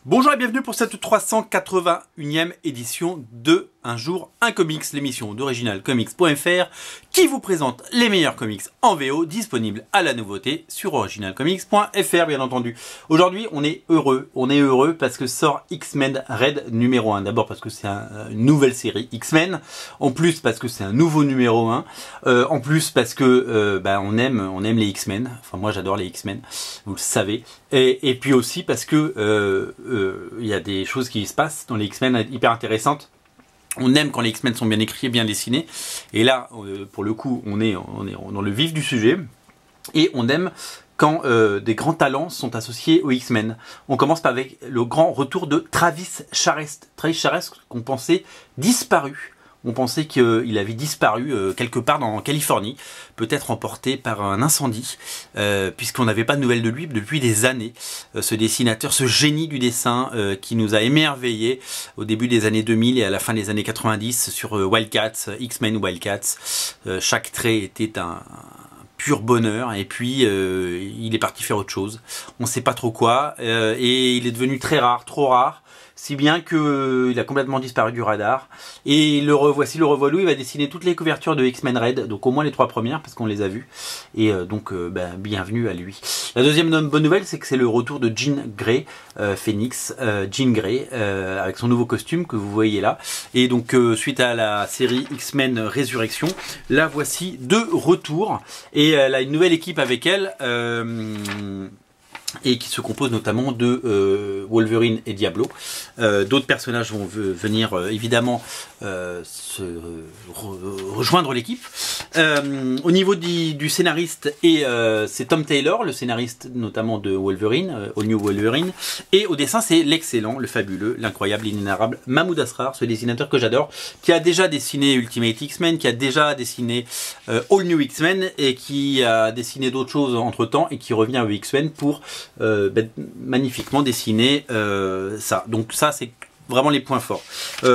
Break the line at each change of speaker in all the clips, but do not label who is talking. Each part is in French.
Bonjour et bienvenue pour cette 381e édition de Un jour, un comics, l'émission d'originalcomics.fr qui vous présente les meilleurs comics en VO disponibles à la nouveauté sur originalcomics.fr bien entendu. Aujourd'hui on est heureux parce que sort X-Men Red numéro 1. D'abord parce que c'est une nouvelle série X-Men, en plus parce que c'est un nouveau numéro 1, en plus parce que on aime les X-Men, enfin moi j'adore les X-Men, vous le savez, et puis aussi parce que il y a des choses qui se passent dans les X-Men hyper intéressantes. On aime quand les X-Men sont bien écrits et bien dessinés. Et là, pour le coup, on est dans le vif du sujet. Et on aime quand des grands talents sont associés aux X-Men. On commence avec le grand retour de Travis Charest. Travis Charest qu'on pensait disparu. On pensait qu'il avait disparu quelque part en Californie, peut-être emporté par un incendie, puisqu'on n'avait pas de nouvelles de lui depuis des années. Ce dessinateur, ce génie du dessin qui nous a émerveillés au début des années 2000 et à la fin des années 90 sur Wildcats, X-Men Wildcats. Chaque trait était un pur bonheur, et puis il est parti faire autre chose. On ne sait pas trop quoi, et il est devenu très rare, trop rare. Si bien que il a complètement disparu du radar. Et le revoilà, il va dessiner toutes les couvertures de X-Men Red, donc au moins les 3 premières parce qu'on les a vues. Et bienvenue à lui. La deuxième bonne nouvelle, c'est que c'est le retour de Jean Grey, Phoenix, Jean Grey, avec son nouveau costume que vous voyez là. Et donc suite à la série X-Men Résurrection, la voici de retour. Et elle a une nouvelle équipe avec elle. Et qui se compose notamment de Wolverine et Diablo. D'autres personnages vont venir évidemment rejoindre l'équipe. Au niveau du scénariste, c'est Tom Taylor, le scénariste notamment de Wolverine, All New Wolverine. Et au dessin, c'est l'excellent, le fabuleux, l'incroyable, l'inénarrable Mahmoud Asrar, ce dessinateur que j'adore, qui a déjà dessiné Ultimate X-Men, qui a déjà dessiné All New X-Men, et qui a dessiné d'autres choses entre temps, et qui revient aux X-Men pour magnifiquement dessiner ça. Donc ça, c'est vraiment les points forts.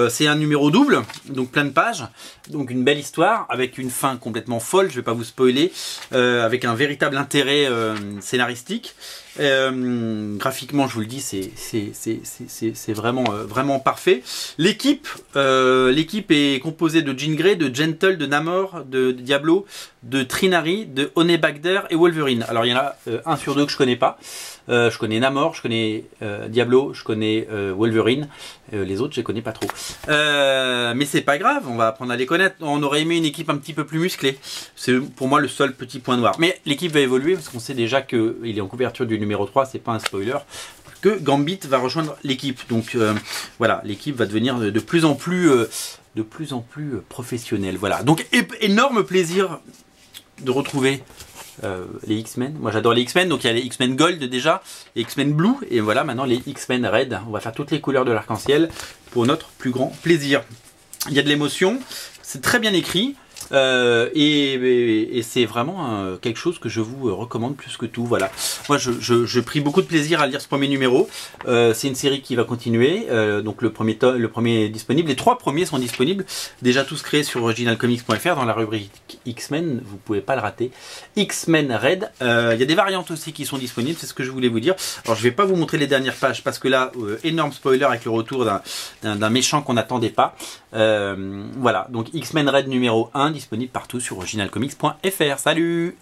C'est un numéro double, donc plein de pages, donc une belle histoire avec une fin complètement folle, je vais pas vous spoiler, avec un véritable intérêt scénaristique. Graphiquement, je vous le dis, c'est vraiment parfait. L'équipe est composée de Jean Grey, de Gentle, de Namor, de Diablo, de Trinari, de Honey Bagder et Wolverine. Alors il y en a un sur deux que je connais pas. Je connais Namor, je connais Diablo, je connais Wolverine. Les autres, je les connais pas trop. Mais c'est pas grave, on va apprendre à les connaître. On aurait aimé une équipe un petit peu plus musclée. C'est pour moi le seul petit point noir. Mais l'équipe va évoluer parce qu'on sait déjà qu'il est en couverture du numéro 3, c'est pas un spoiler, que Gambit va rejoindre l'équipe. Donc voilà, l'équipe va devenir de plus en plus professionnelle. Voilà, donc énorme plaisir de retrouver les X-Men. Moi j'adore les X-Men, donc il y a les X-Men Gold déjà, les X-Men Blue, et voilà maintenant les X-Men Red. On va faire toutes les couleurs de l'arc-en-ciel pour notre plus grand plaisir. Il y a de l'émotion, c'est très bien écrit. Et c'est vraiment quelque chose que je vous recommande plus que tout. Voilà. Moi, je pris beaucoup de plaisir à lire ce premier numéro. C'est une série qui va continuer. Donc le premier est disponible. Les 3 premiers sont disponibles. Déjà tous créés sur originalcomics.fr dans la rubrique X-Men. Vous pouvez pas le rater. X-Men Red. Il y a des variantes aussi qui sont disponibles. C'est ce que je voulais vous dire. Alors je vais pas vous montrer les dernières pages parce que là, énorme spoiler avec le retour d'un méchant qu'on n'attendait pas. Voilà. Donc X-Men Red numéro 1 disponible partout sur originalcomics.fr. Salut!